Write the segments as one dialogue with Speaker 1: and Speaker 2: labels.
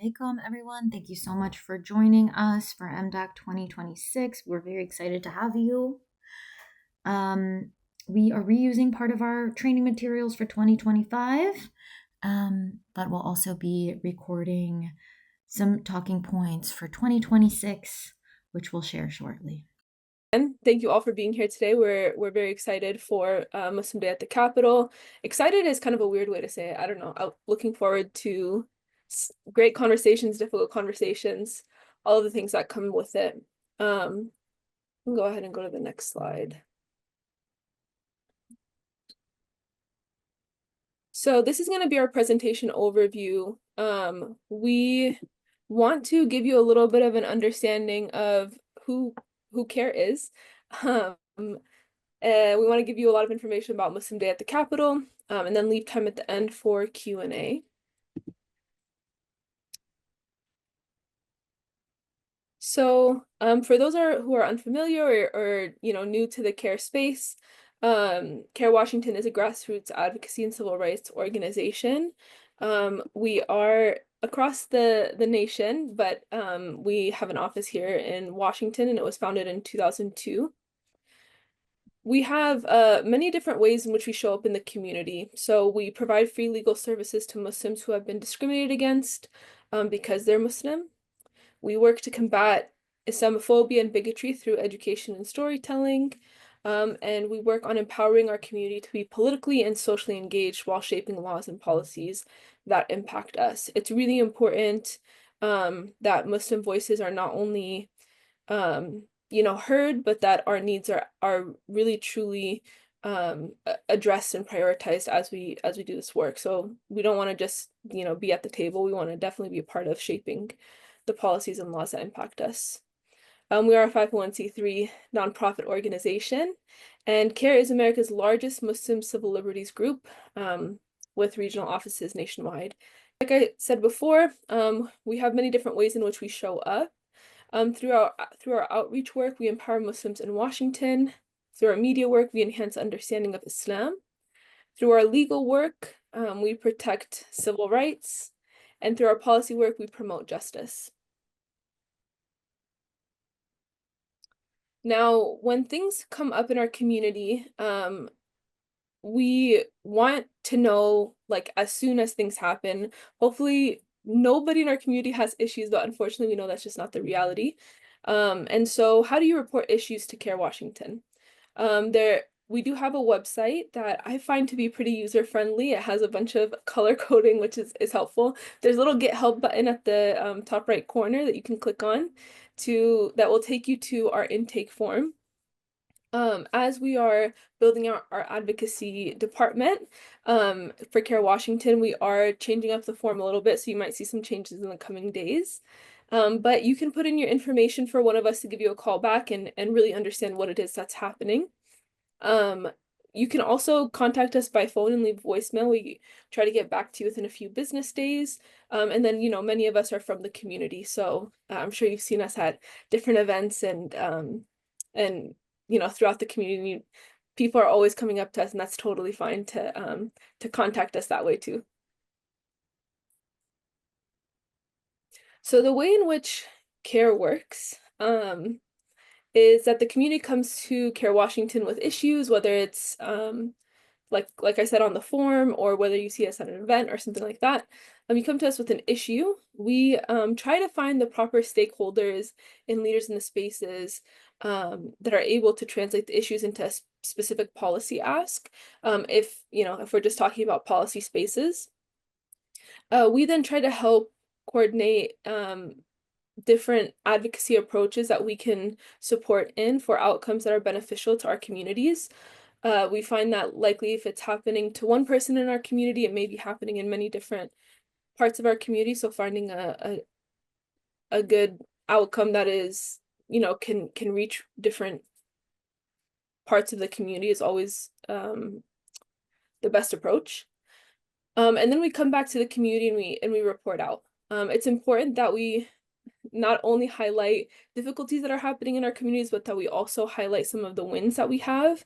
Speaker 1: alaikum, everyone. Thank you so much for joining us for MDAC 2026. We're very excited to have you. We are reusing part of our training materials for 2025, but we'll also be recording some talking points for 2026, which we'll share shortly.
Speaker 2: And thank you all for being here today. We're very excited for Muslim Day at the Capitol. Excited is kind of a weird way to say it. I don't know. I'm looking forward to great conversations, difficult conversations, all of the things that come with it. Go ahead and go to the next slide. So this is going to be our presentation overview. We want to give you a little bit of an understanding of who CAIR is. We want to give you a lot of information about Muslim Day at the Capitol, and then leave time at the end for Q&A. So for those who are unfamiliar or new to the CAIR space, CAIR Washington is a grassroots advocacy and civil rights organization. We are across the nation, but we have an office here in Washington, and it was founded in 2002. We have many different ways in which we show up in the community. So we provide free legal services to Muslims who have been discriminated against because they're Muslim. We work to combat Islamophobia and bigotry through education and storytelling. And we work on empowering our community to be politically and socially engaged while shaping laws and policies that impact us. It's really important that Muslim voices are not only heard, but that our needs are really truly addressed and prioritized as we do this work. So we don't want to just be at the table. We want to definitely be a part of shaping the policies and laws that impact us. We are a 501c3 nonprofit organization, and CAIR is America's largest Muslim civil liberties group with regional offices nationwide. Like I said before, we have many different ways in which we show up. Through our outreach work, we empower Muslims in Washington. Through our media work, we enhance understanding of Islam. Through our legal work, we protect civil rights. And through our policy work, we promote justice. Now, when things come up in our community, we want to know, like, as soon as things happen. Hopefully, nobody in our community has issues, but unfortunately, we know that's just not the reality. And so how do you report issues to CAIR Washington? We do have a website that I find to be pretty user-friendly. It has a bunch of color coding, which is helpful. There's a little Get Help button at the top right corner that you can click on that will take you to our intake form. As we are building out our advocacy department for CAIR Washington, we are changing up the form a little bit, so you might see some changes in the coming days. But you can put in your information for one of us to give you a call back and really understand what it is that's happening. You can also contact us by phone and leave voicemail. We try to get back to you within a few business days. And then, many of us are from the community, so I'm sure you've seen us at different events and throughout the community. People are always coming up to us, and that's totally fine to contact us that way too. So the way in which CAIR works is that the community comes to CAIR Washington with issues, whether it's like I said on the form, or whether you see us at an event or something like that. You come to us with an issue. We try to find the proper stakeholders and leaders in the spaces that are able to translate the issues into a specific policy ask. If we're just talking about policy spaces, we then try to help coordinate different advocacy approaches that we can support for outcomes that are beneficial to our communities. We find that likely if it's happening to one person in our community, it may be happening in many different parts of our community. So finding a good outcome that is, can reach different parts of the community is always the best approach. And then we come back to the community and we report out. It's important that we not only highlight difficulties that are happening in our communities, but that we also highlight some of the wins that we have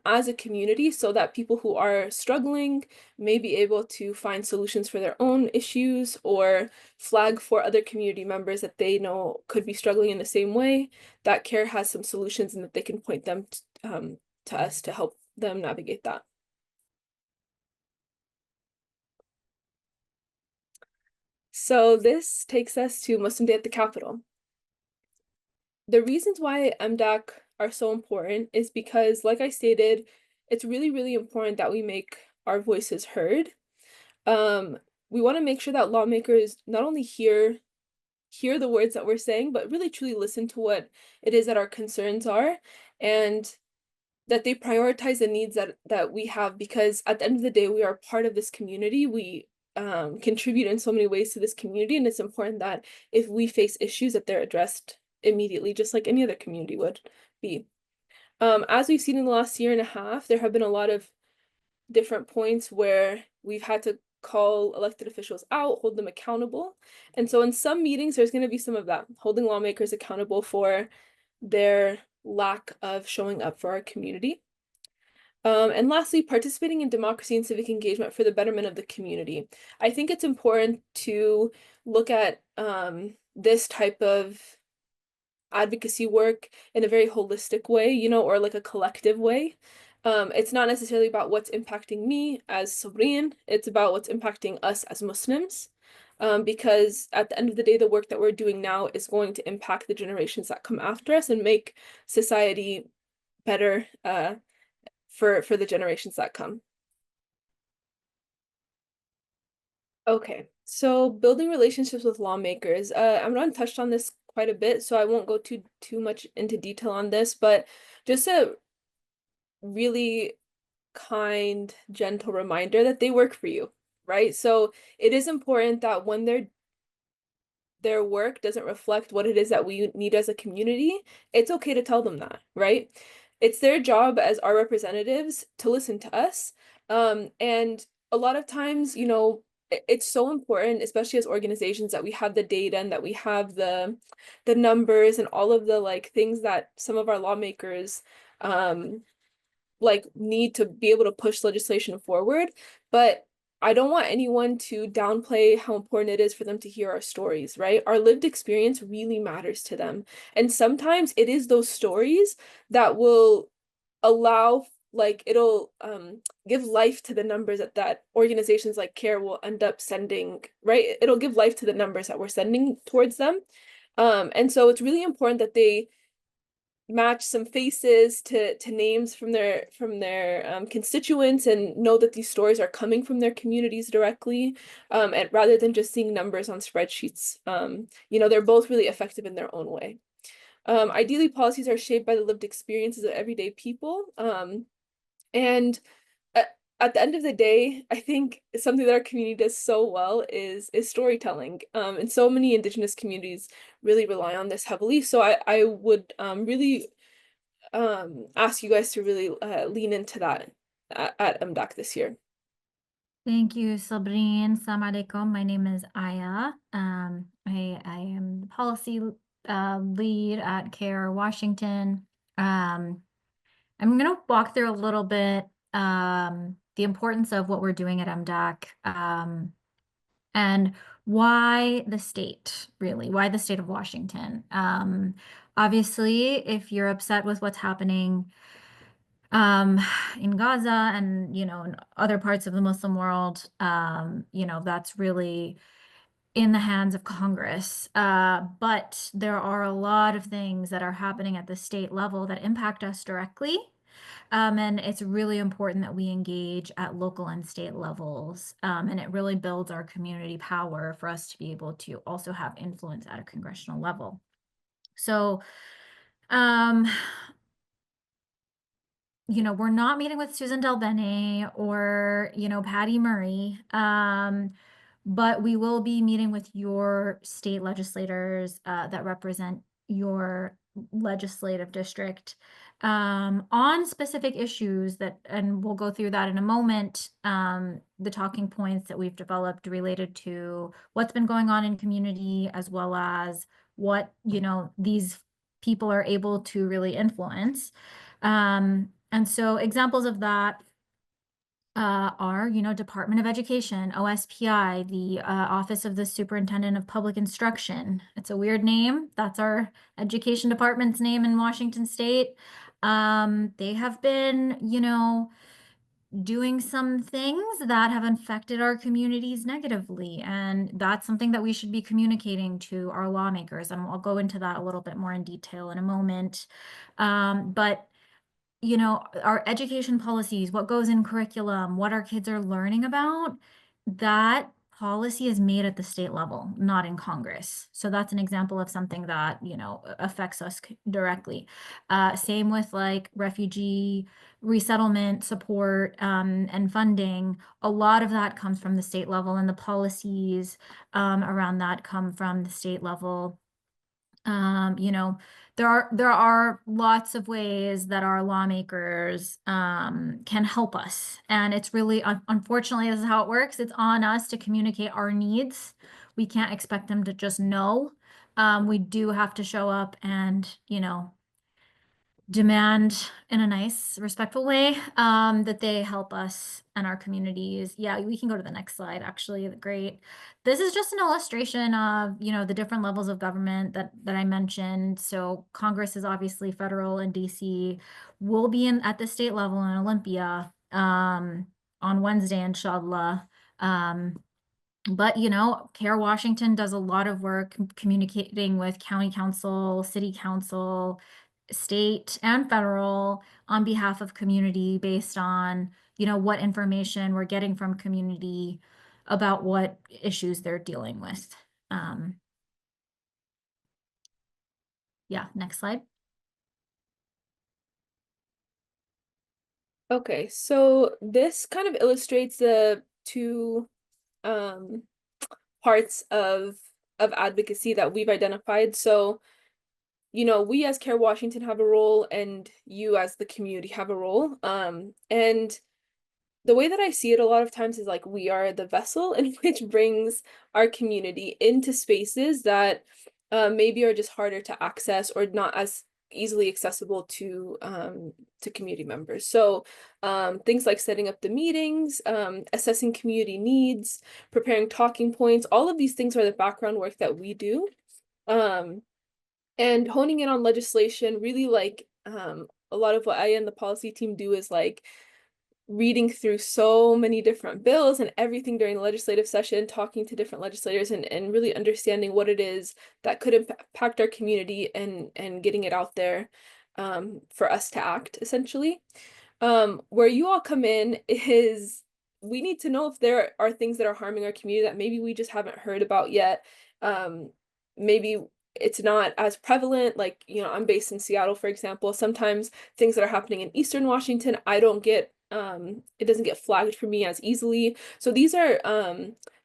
Speaker 2: as a community so that people who are struggling may be able to find solutions for their own issues or flag for other community members that they know could be struggling in the same way, that CAIR has some solutions and that they can point them to us to help them navigate that. So this takes us to Muslim Day at the Capitol. The reasons why MDAC are so important is because, like I stated, it's really, really important that we make our voices heard. We want to make sure that lawmakers not only hear the words that we're saying, but really truly listen to what it is that our concerns are, and that they prioritize the needs that we have, because at the end of the day, we are part of this community. We contribute in so many ways to this community, and it's important that if we face issues that they're addressed immediately, just like any other community would be. As we've seen in the last year and a half, there have been a lot of different points where we've had to call elected officials out, hold them accountable. And so in some meetings, there's going to be some of that, holding lawmakers accountable for their lack of showing up for our community. And lastly, participating in democracy and civic engagement for the betterment of the community. I think it's important to look at this type of advocacy work in a very holistic way, you know, or like a collective way. It's not necessarily about what's impacting me as Sabreen, it's about what's impacting us as Muslims. Because at the end of the day, the work that we're doing now is going to impact the generations that come after us and make society better for the generations that come. Okay, so building relationships with lawmakers. Amran touched on this quite a bit, so I won't go too much into detail on this, but just a really kind, gentle reminder that they work for you, right? So it is important that when their work doesn't reflect what it is that we need as a community, it's okay to tell them that, right? It's their job as our representatives to listen to us. And a lot of times, you know, it's so important, especially as organizations, that we have the data and that we have the numbers and all of the like things that some of our lawmakers like need to be able to push legislation forward. But I don't want anyone to downplay how important it is for them to hear our stories, right? Our lived experience really matters to them. And sometimes it is those stories that will allow, like, it'll give life to the numbers that organizations like CAIR will end up sending, right? It'll give life to the numbers that we're sending towards them. And so it's really important that they match some faces to names from their constituents and know that these stories are coming from their communities directly, and rather than just seeing numbers on spreadsheets. You know, they're both really effective in their own way. Ideally, policies are shaped by the lived experiences of everyday people. And at the end of the day, I think something that our community does so well is storytelling. And so many Indigenous communities really rely on this heavily. So I would really ask you guys to really lean into that at MDAC this year.
Speaker 1: Thank you, Sabreen. Assalamu alaikum. My name is Aya. I am the policy lead at CAIR Washington. I'm going to walk through a little bit the importance of what we're doing at MDAC and why the state, really, why the state of Washington. Obviously, if you're upset with what's happening in Gaza and, you know, in other parts of the Muslim world, you know, that's really in the hands of Congress. But there are a lot of things that are happening at the state level that impact us directly. And it's really important that we engage at local and state levels. And it really builds our community power for us to be able to also have influence at a congressional level. So, you know, we're not meeting with Susan DelBene or, you know, Patty Murray, but we will be meeting with your state legislators that represent your legislative district. on specific issues and we'll go through that in a moment, the talking points that we've developed related to what's been going on in community, as well as what, these people are able to really influence. And so examples of that are, Department of Education, OSPI, the Office of the Superintendent of Public Instruction. It's a weird name. That's our education department's name in Washington State. They have been, doing some things that have affected our communities negatively. And that's something that we should be communicating to our lawmakers. And I'll go into that a little bit more in detail in a moment. But our education policies, what goes in curriculum, what our kids are learning about, that policy is made at the state level, not in Congress. So that's an example of something that, affects us directly. Same with like refugee resettlement support and funding. A lot of that comes from the state level, and the policies around that come from the state level. You know, there are lots of ways that our lawmakers can help us, and it's really unfortunately this is how it works. It's on us to communicate our needs. We can't expect them to just know. We do have to show up and demand in a nice, respectful way that they help us and our communities. Yeah, we can go to the next slide, actually. Great. This is just an illustration of, the different levels of government that I mentioned. So Congress is obviously federal and DC. We'll be at the state level in Olympia on Wednesday, inshallah. But CAIR Washington does a lot of work communicating with county council, city council, state and federal on behalf of community based on, what information we're getting from community about what issues they're dealing with. Yeah, next slide.
Speaker 2: Okay, so this kind of illustrates the two parts of advocacy that we've identified. So, we as CAIR Washington have a role, and you as the community have a role. And the way that I see it a lot of times is like we are the vessel in which brings our community into spaces that maybe are just harder to access or not as easily accessible to community members. So things like setting up the meetings, assessing community needs, preparing talking points, all of these things are the background work that we do. And honing in on legislation, really like a lot of what I and the policy team do is like reading through so many different bills and everything during the legislative session, talking to different legislators and really understanding what it is that could impact our community and getting it out there for us to act, essentially. Where you all come in is we need to know if there are things that are harming our community that maybe we just haven't heard about yet. Maybe it's not as prevalent. Like, I'm based in Seattle, for example. Sometimes things that are happening in Eastern Washington, I don't get, it doesn't get flagged for me as easily. So these are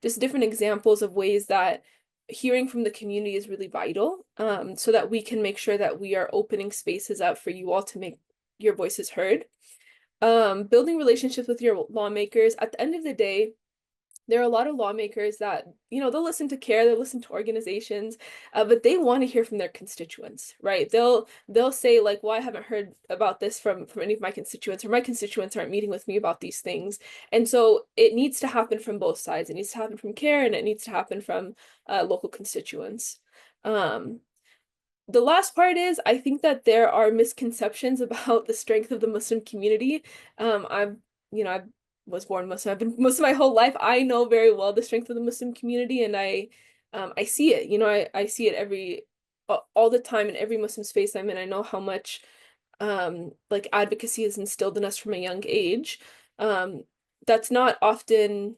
Speaker 2: just different examples of ways that hearing from the community is really vital, so that we can make sure that we are opening spaces up for you all to make your voices heard. Building relationships with your lawmakers. At the end of the day, there are a lot of lawmakers that, they'll listen to CAIR, they'll listen to organizations, but they want to hear from their constituents, right? They'll say like, well, I haven't heard about this from any of my constituents, or my constituents aren't meeting with me about these things. And so it needs to happen from both sides. It needs to happen from CAIR, and it needs to happen from local constituents. The last part is, I think that there are misconceptions about the strength of the Muslim community. I was born Muslim. I've been Muslim my whole life. I know very well the strength of the Muslim community, and I see it. I see it all the time in every Muslim space I'm in. I know how much like advocacy is instilled in us from a young age. That's not often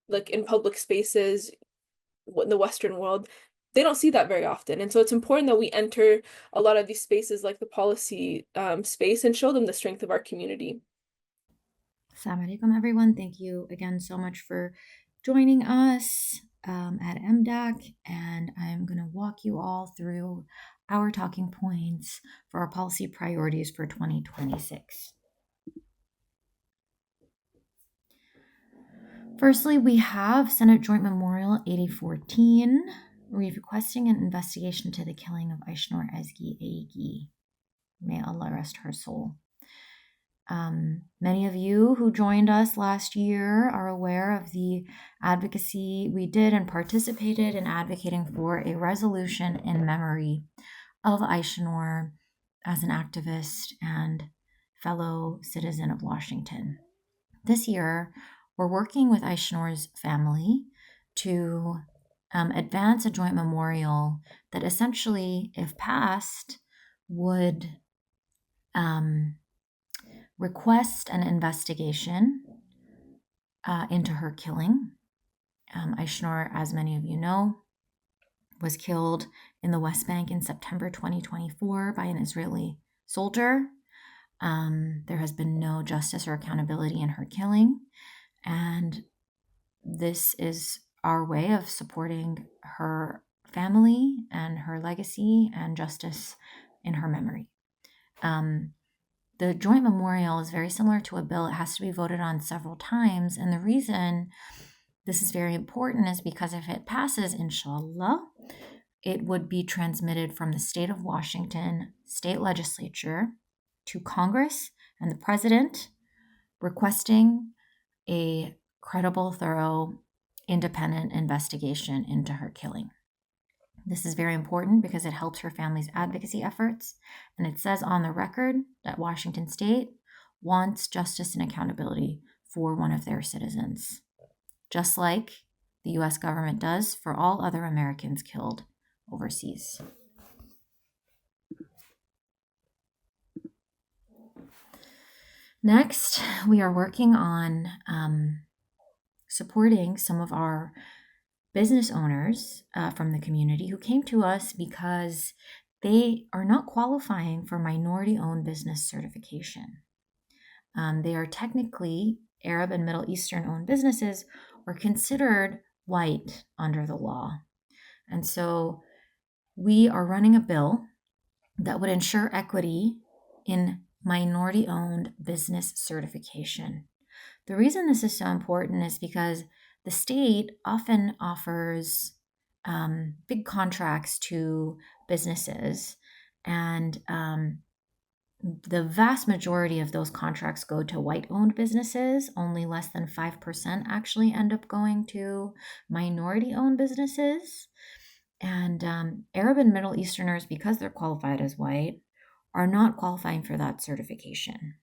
Speaker 2: like in public spaces in the Western world. They don't see that very often. And so it's important that we enter a lot of these spaces like the policy space and show them the strength of our community.
Speaker 1: Assalamu alaikum, everyone. Thank you again so much for joining us at MDAC. And I'm going to walk you all through our talking points for our policy priorities for 2026. Firstly, we have Senate Joint Memorial 8014 requesting an investigation to the killing of Aishnur Ezgi Agi. May Allah rest her soul. Many of you who joined us last year are aware of the advocacy we did and participated in advocating for a resolution in memory of Aishnur as an activist and fellow citizen of Washington. This year, we're working with Aishnur's family to advance a joint memorial that essentially, if passed, would request an investigation into her killing. Aishnur, as many of you know, was killed in the West Bank in September 2024 by an Israeli soldier. There has been no justice or accountability in her killing, and this is our way of supporting her family and her legacy and justice in her memory. The joint memorial is very similar to a bill. It has to be voted on several times. And the reason this is very important is because if it passes, inshallah, it would be transmitted from the state of Washington state legislature to Congress and the president, requesting a credible, thorough, independent investigation into her killing. This is very important because it helps her family's advocacy efforts, and it says on the record that Washington State wants justice and accountability for one of their citizens, just like the U.S. government does for all other Americans killed overseas. Next, we are working on supporting some of our business owners from the community who came to us because they are not qualifying for minority-owned business certification. They are technically Arab and Middle Eastern-owned businesses or considered white under the law. And so we are running a bill that would ensure equity in minority-owned business certification. The reason this is so important is because the state often offers big contracts to businesses, and the vast majority of those contracts go to white-owned businesses. Only less than 5% actually end up going to minority-owned businesses. And Arab and Middle Easterners, because they're qualified as white, are not qualifying for that certification.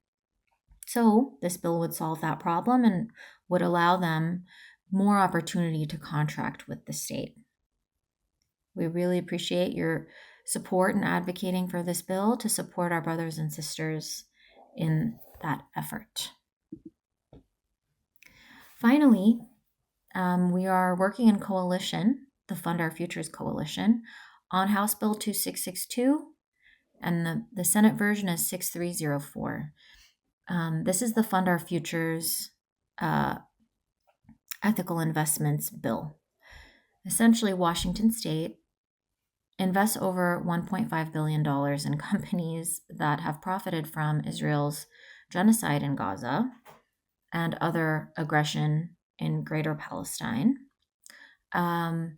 Speaker 1: So this bill would solve that problem and would allow them more opportunity to contract with the state. We really appreciate your support in advocating for this bill to support our brothers and sisters in that effort. Finally, we are working in coalition, the Fund Our Futures Coalition, on House Bill 2662, and the Senate version is 6304. This is the Fund Our Futures Ethical Investments Bill. Essentially, Washington State invests over $1.5 billion in companies that have profited from Israel's genocide in Gaza and other aggression in Greater Palestine. And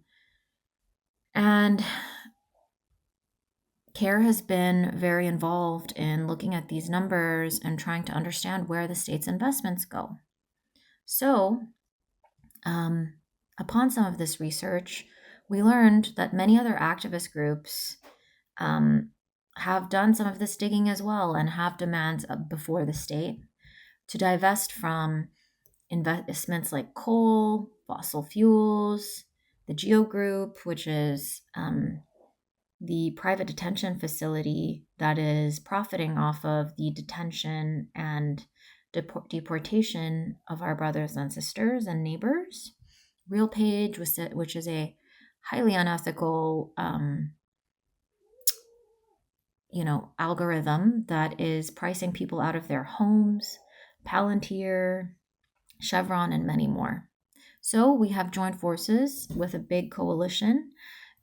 Speaker 1: CAIR has been very involved in looking at these numbers and trying to understand where the state's investments go. So, upon some of this research, we learned that many other activist groups have done some of this digging as well and have demands before the state to divest from investments like coal, fossil fuels, the GEO Group, which is the private detention facility that is profiting off of the detention and deportation of our brothers and sisters and neighbors. RealPage, which is a highly unethical algorithm that is pricing people out of their homes, Palantir, Chevron, and many more. So we have joined forces with a big coalition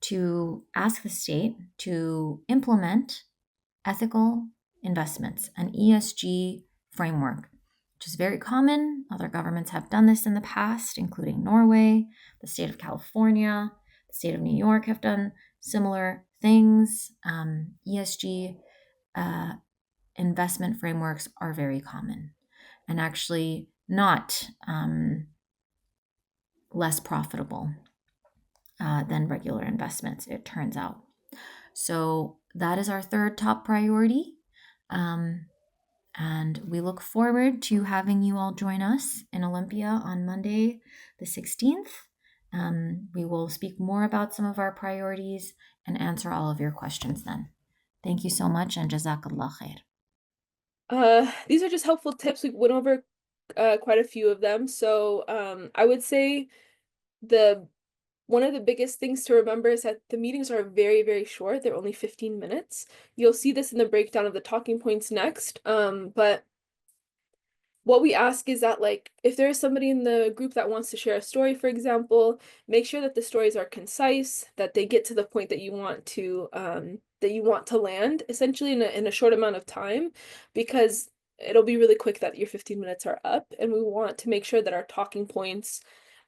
Speaker 1: to ask the state to implement ethical investments, an ESG framework, which is very common. Other governments have done this in the past, including Norway, the state of California, the state of New York have done similar things. ESG investment frameworks are very common and actually not less profitable than regular investments, it turns out. So that is our third top priority. And we look forward to having you all join us in Olympia on Monday, the 16th. We will speak more about some of our priorities and answer all of your questions then. Thank you so much, and Jazakallah khair.
Speaker 2: These are just helpful tips. We went over quite a few of them. So I would say one of the biggest things to remember is that the meetings are very, very short. They're only 15 minutes. You'll see this in the breakdown of the talking points next. But what we ask is that, like, if there is somebody in the group that wants to share a story, for example, make sure that the stories are concise, that they get to the point that you want to land, essentially in a short amount of time, because it'll be really quick that your 15 minutes are up, and we want to make sure that our talking points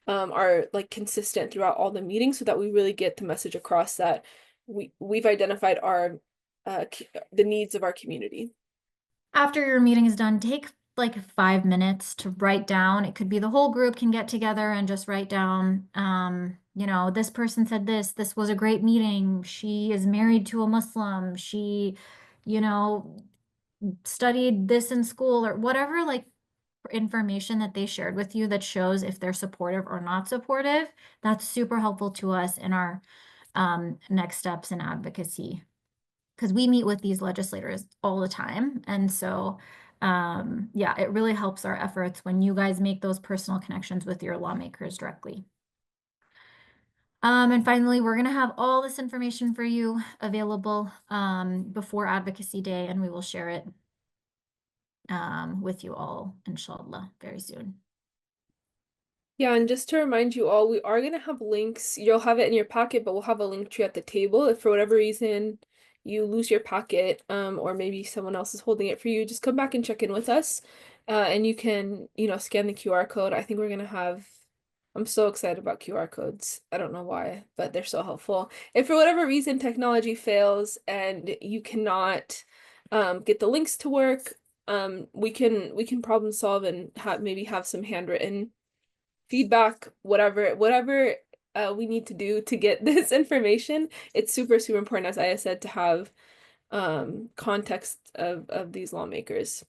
Speaker 2: are like consistent throughout all the meetings, so that we really get the message across that we've identified the needs of our community.
Speaker 1: After your meeting is done, take like 5 minutes to write down. It could be the whole group can get together and just write down, this person said this was a great meeting. She is married to a Muslim. She, studied this in school, or whatever, like information that they shared with you that shows if they're supportive or not supportive. That's super helpful to us in our next steps in advocacy, because we meet with these legislators all the time. And so, yeah, it really helps our efforts when you guys make those personal connections with your lawmakers directly. And finally, we're going to have all this information for you available before Advocacy Day, and we will share it with you all, inshallah, very soon.
Speaker 2: Yeah, and just to remind you all, we are going to have links. You'll have it in your packet, but we'll have a link tree at the table. If for whatever reason you lose your packet, or maybe someone else is holding it for you, just come back and check in with us. And you can, scan the QR code. I think we're going to have, I'm so excited about QR codes. I don't know why, but they're so helpful. If for whatever reason technology fails and you cannot get the links to work, we can problem solve and maybe have some handwritten feedback, whatever we need to do to get this information. It's super, super important, as I said, to have context of these lawmakers.